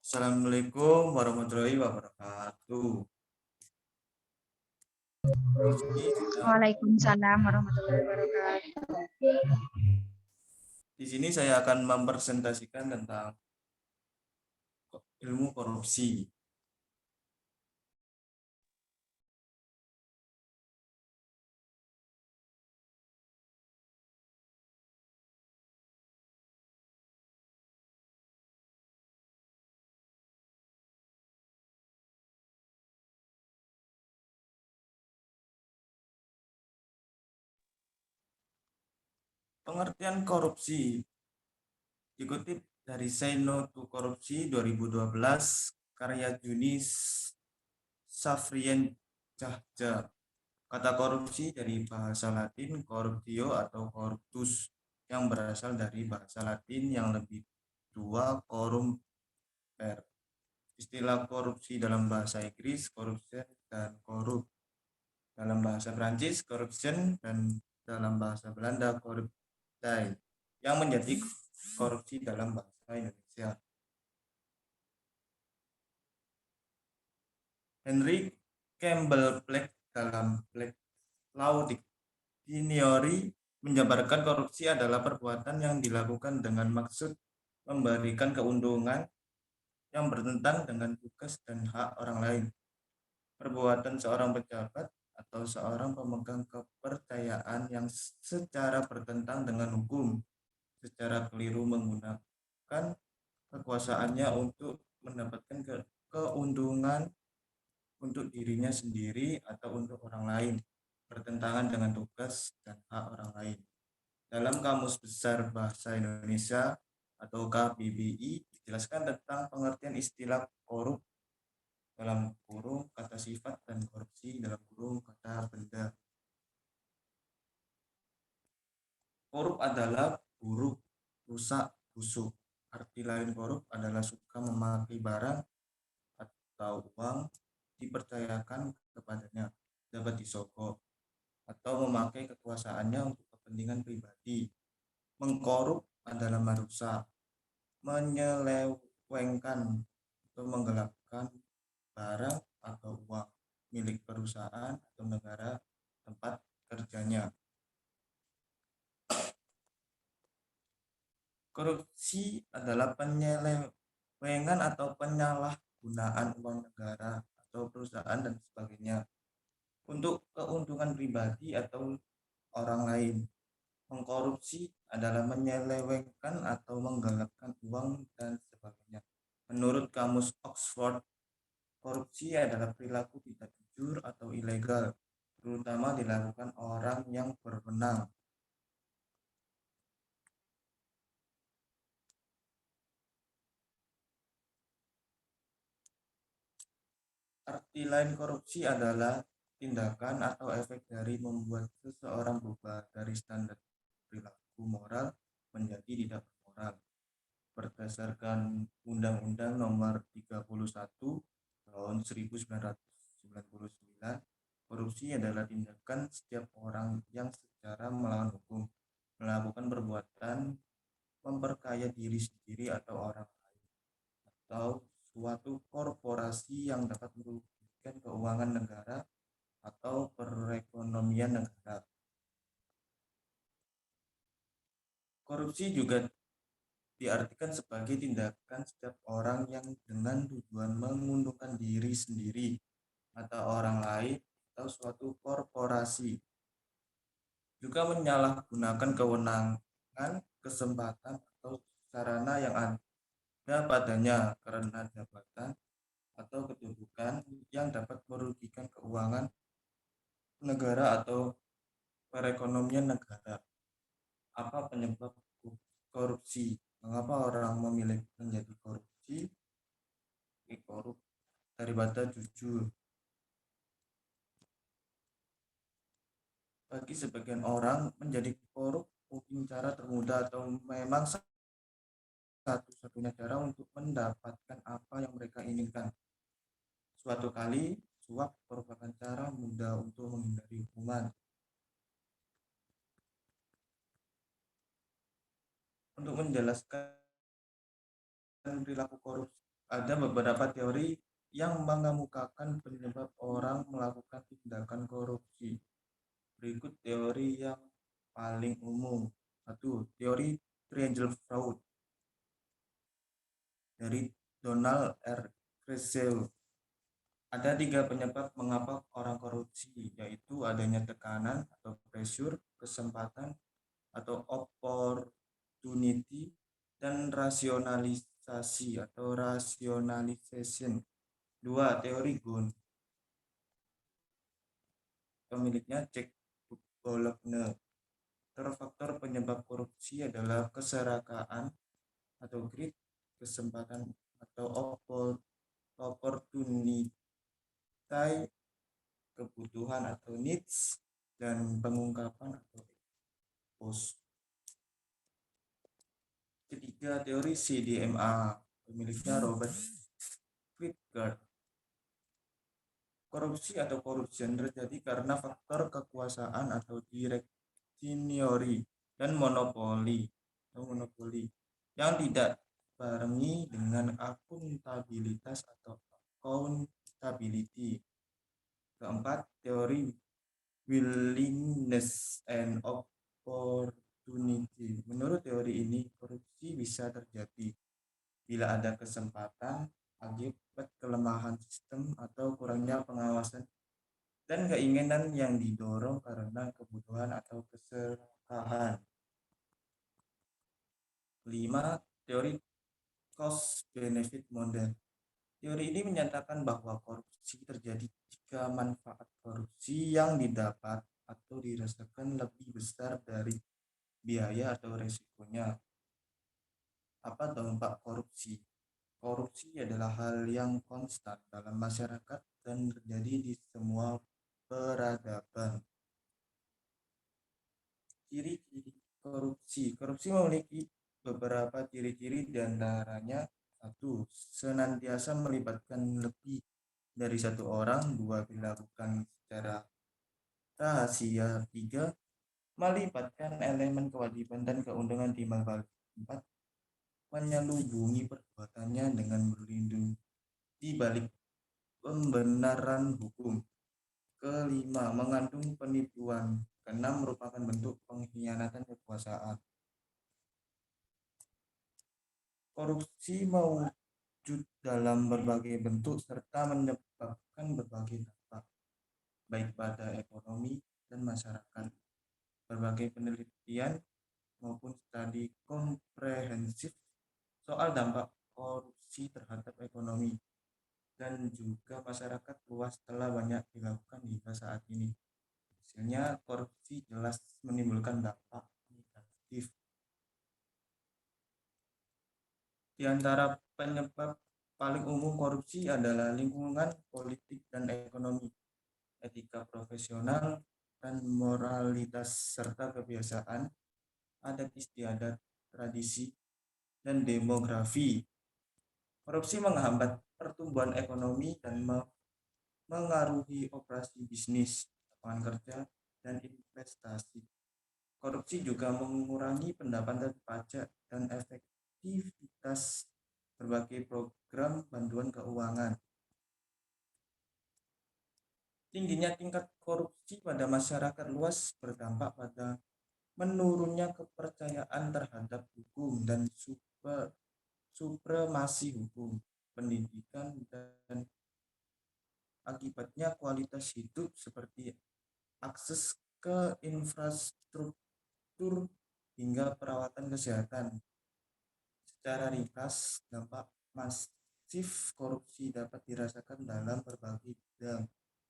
Assalamualaikum warahmatullahi wabarakatuh. Di sini saya, Waalaikumsalam warahmatullahi wabarakatuh. di sini saya akan mempresentasikan tentang ilmu korupsi. Pengertian korupsi dikutip dari Say No to Korupsi 2012 karya Juni Safrien Cahja. Kata korupsi dari bahasa Latin corruptio atau corruptus yang berasal dari bahasa Latin yang lebih tua corum per. Istilah korupsi dalam bahasa Inggris corruption dan corrupt, dalam bahasa Prancis corruption, dan dalam bahasa Belanda corruptie, yang menjadi korupsi dalam bahasa Indonesia. Henry Campbell Black dalam Black Law Dictionary menjabarkan korupsi adalah perbuatan yang dilakukan dengan maksud memberikan keuntungan yang bertentangan dengan tugas dan hak orang lain. Perbuatan seorang pejabat atau seorang pemegang kepercayaan yang secara bertentangan dengan hukum, secara keliru menggunakan kekuasaannya untuk mendapatkan keuntungan untuk dirinya sendiri atau untuk orang lain, bertentangan dengan tugas dan hak orang lain. Dalam Kamus Besar Bahasa Indonesia atau KBBI dijelaskan tentang pengertian istilah korup dalam kurung kata sifat dan korupsi dalam kurung kata benda. Korup adalah buruk, rusak, busuk. Arti lain korup adalah suka memakai barang atau uang dipercayakan kepadanya, dapat disogok, atau memakai kekuasaannya untuk kepentingan pribadi. Mengkorup adalah merusak, menyelewengkan, atau menggelapkan barang atau uang milik perusahaan atau negara tempat kerjanya. Korupsi adalah penyelewengan atau penyalahgunaan uang negara atau perusahaan dan sebagainya untuk keuntungan pribadi atau orang lain. Mengkorupsi adalah menyelewengkan atau menggelapkan uang dan sebagainya. Menurut Kamus Oxford, korupsi adalah perilaku tidak jujur atau ilegal, terutama dilakukan orang yang berwenang. Arti lain korupsi adalah tindakan atau efek dari membuat seseorang berubah dari standar perilaku moral menjadi tidak moral. Berdasarkan Undang-Undang Nomor 31 Tahun 1999, korupsi adalah tindakan setiap orang yang secara melawan hukum melakukan perbuatan memperkaya diri sendiri atau orang lain atau suatu korporasi yang dapat merugikan keuangan negara atau perekonomian negara. Korupsi juga diartikan sebagai tindakan setiap orang yang dengan tujuan menguntungkan diri sendiri atau orang lain atau suatu korporasi, juga menyalahgunakan kewenangan, kesempatan, atau sarana yang ada padanya karena jabatan atau kedudukan yang dapat merugikan keuangan negara atau perekonomian negara. Apa penyebab korupsi? Mengapa orang memilih menjadi korupsi? Korup daripada jujur. Bagi sebagian orang, menjadi korup mungkin cara termudah atau memang satu-satunya cara untuk mendapatkan apa yang mereka inginkan. Suatu kali, suap merupakan cara mudah untuk menghindari hukuman. Untuk menjelaskan perilaku korupsi Ada beberapa teori yang mengemukakan penyebab orang melakukan tindakan korupsi. Berikut teori yang paling umum. Satu, teori triangle fraud dari Donald R. Kressel. Ada 3 penyebab mengapa orang korupsi, yaitu adanya tekanan atau pressure, kesempatan atau opportunity, dan rasionalisasi atau rationalization. 2, teori Gunn. Pemiliknya Jack Bologna. Faktor penyebab korupsi adalah keserakaan atau greed, kesempatan atau opportunity, kebutuhan atau needs, dan pengungkapan atau expose. Ketiga, teori CDMA. Pemiliknya Robert Friedgard. Korupsi atau corruption terjadi karena faktor kekuasaan atau direktinori dan monopoli yang tidak barengi dengan akuntabilitas atau accountability. Keempat, teori willingness and opportunity. Menurut teori ini, korupsi bisa terjadi bila ada kesempatan akibat kelemahan sistem atau kurangnya pengawasan dan keinginan yang didorong karena kebutuhan atau keserakahan. 5, teori cost benefit model. Teori ini menyatakan bahwa korupsi terjadi jika manfaat korupsi yang didapat atau dirasakan lebih besar dari biaya atau resikonya. Apa dampak korupsi? Korupsi adalah hal yang konstan dalam masyarakat dan terjadi di semua peradaban. Ciri-ciri korupsi. Korupsi memiliki beberapa ciri-ciri, diantaranya: 1, senantiasa melibatkan lebih dari 1 orang. 2, dilakukan secara rahasia. 3, melibatkan elemen kewajiban dan keuntungan timbal balik. 4, menyelubungi perbuatannya dengan berlindung di balik pembenaran hukum. Kelima, mengandung penipuan. Keenam, merupakan bentuk pengkhianatan kekuasaan. Korupsi mewujud dalam berbagai bentuk serta menyebabkan berbagai dampak, baik pada ekonomi dan masyarakat. Berbagai penelitian maupun studi komprehensif soal dampak korupsi terhadap ekonomi dan juga masyarakat luas telah banyak dilakukan hingga saat ini. Hasilnya, korupsi jelas menimbulkan dampak negatif. Di antara penyebab paling umum korupsi adalah lingkungan, politik, dan ekonomi, etika profesional, dan moralitas, serta kebiasaan, adat istiadat, tradisi, dan demografi. Korupsi menghambat pertumbuhan ekonomi dan mengaruhi operasi bisnis, lapangan kerja, dan investasi. Korupsi juga mengurangi pendapatan pajak dan efektivitas berbagai program bantuan keuangan. Tingginya tingkat korupsi pada masyarakat luas berdampak pada menurunnya kepercayaan terhadap hukum dan supremasi hukum, pendidikan, dan akibatnya kualitas hidup seperti akses ke infrastruktur hingga perawatan kesehatan. Secara ringkas, dampak masif korupsi dapat dirasakan dalam berbagai bidang,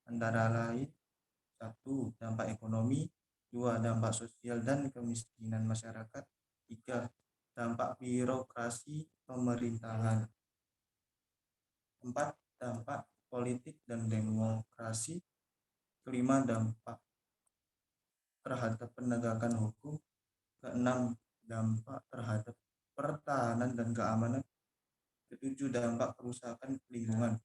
antara lain: 1, dampak ekonomi. 2, dampak sosial dan kemiskinan masyarakat. 3, dampak birokrasi pemerintahan. 4, dampak politik dan demokrasi. 5, dampak terhadap penegakan hukum. 6, dampak terhadap pertahanan dan keamanan. 7, dampak kerusakan lingkungan.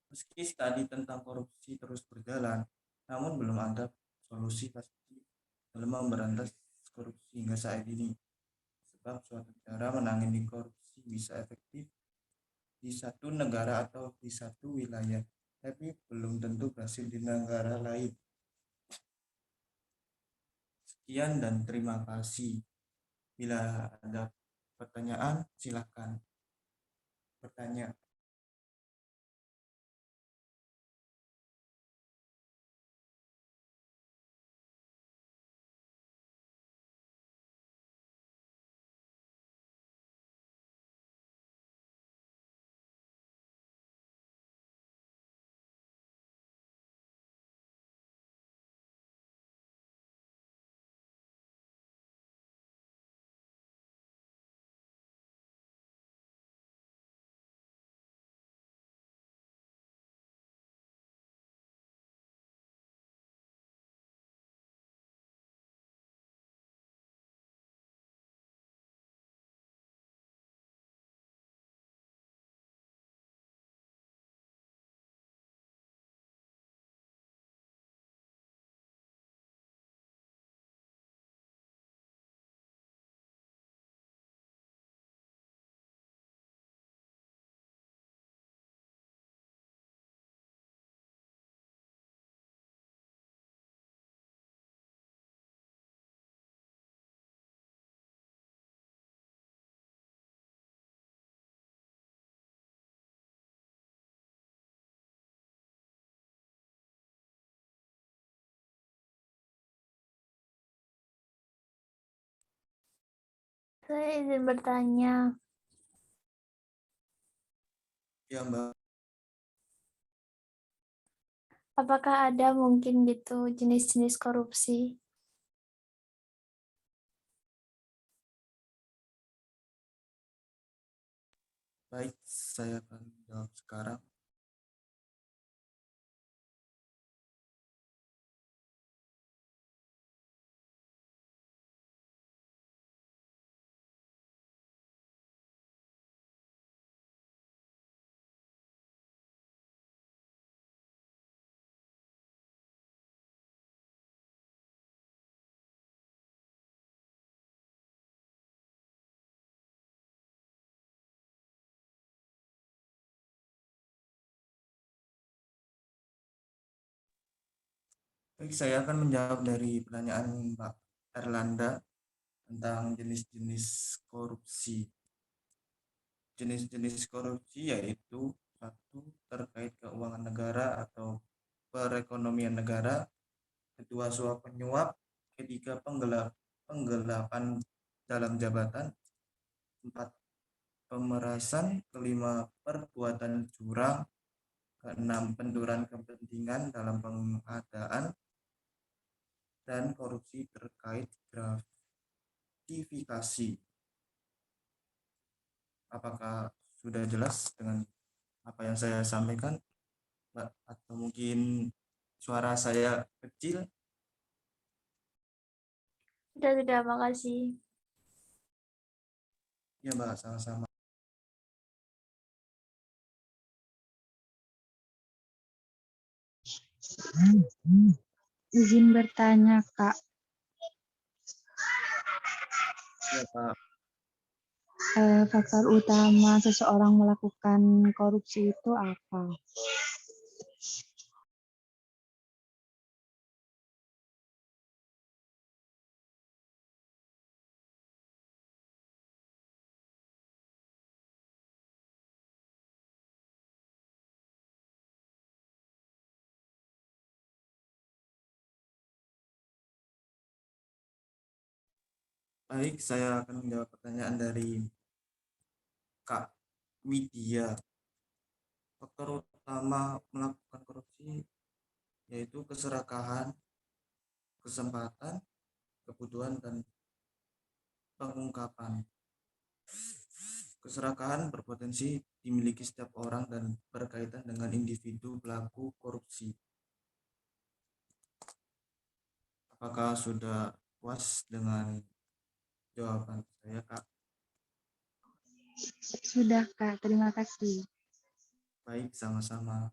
Meski studi tentang korupsi terus berjalan, namun belum ada solusi pasti dalam memberantas korupsi hingga saat ini. Sebab suatu cara menangani korupsi bisa efektif di satu negara atau di satu wilayah, tapi belum tentu berhasil di negara lain. Sekian dan terima kasih. Bila ada pertanyaan, silakan bertanya. Saya izin bertanya, Ya, Mbak. apakah ada mungkin gitu jenis-jenis korupsi? Baik, saya akan jawab sekarang. Baik, saya akan menjawab dari pertanyaan Mbak Erlanda tentang jenis-jenis korupsi. Jenis-jenis korupsi yaitu satu, terkait keuangan negara atau perekonomian negara; kedua, suap menyuap; ketiga, penggelapan dalam jabatan; empat, pemerasan; kelima, perbuatan curang; keenam, benturan kepentingan dalam pengadaan; dan korupsi terkait gratifikasi. Apakah sudah jelas dengan apa yang saya sampaikan, Mbak? Atau mungkin suara saya kecil? Sudah, makasih. Ya, Mbak, sama-sama. Izin bertanya, Kak. Ya, Pak. Faktor utama seseorang melakukan korupsi itu apa? Baik, saya akan menjawab pertanyaan dari Kak Widya. Faktor utama melakukan korupsi yaitu keserakahan, kesempatan, kebutuhan, dan pengungkapan. Keserakahan berpotensi dimiliki setiap orang dan berkaitan dengan individu pelaku korupsi. Apakah sudah puas dengan jawaban saya, Kak? Sudah, Kak. Terima kasih. Baik, sama-sama.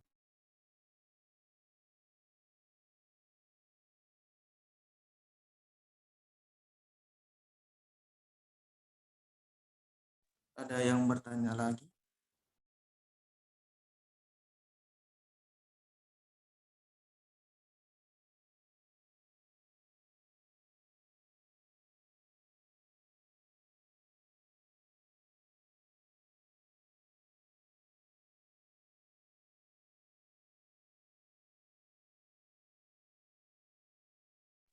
Ada yang bertanya lagi?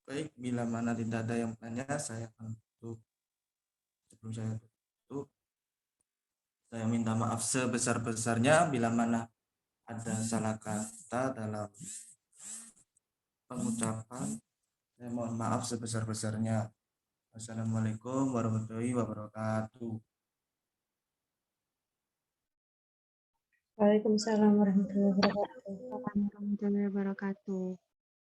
Baik, bila mana tidak ada yang bertanya, saya akan tutup. Sebelum saya tutup, saya minta maaf sebesar-besarnya bila mana ada salah kata dalam pengucapan. Saya mohon maaf sebesar-besarnya. Wassalamualaikum warahmatullahi wabarakatuh. Waalaikumsalam warahmatullahi wabarakatuh. Warahmatullahi wabarakatuh.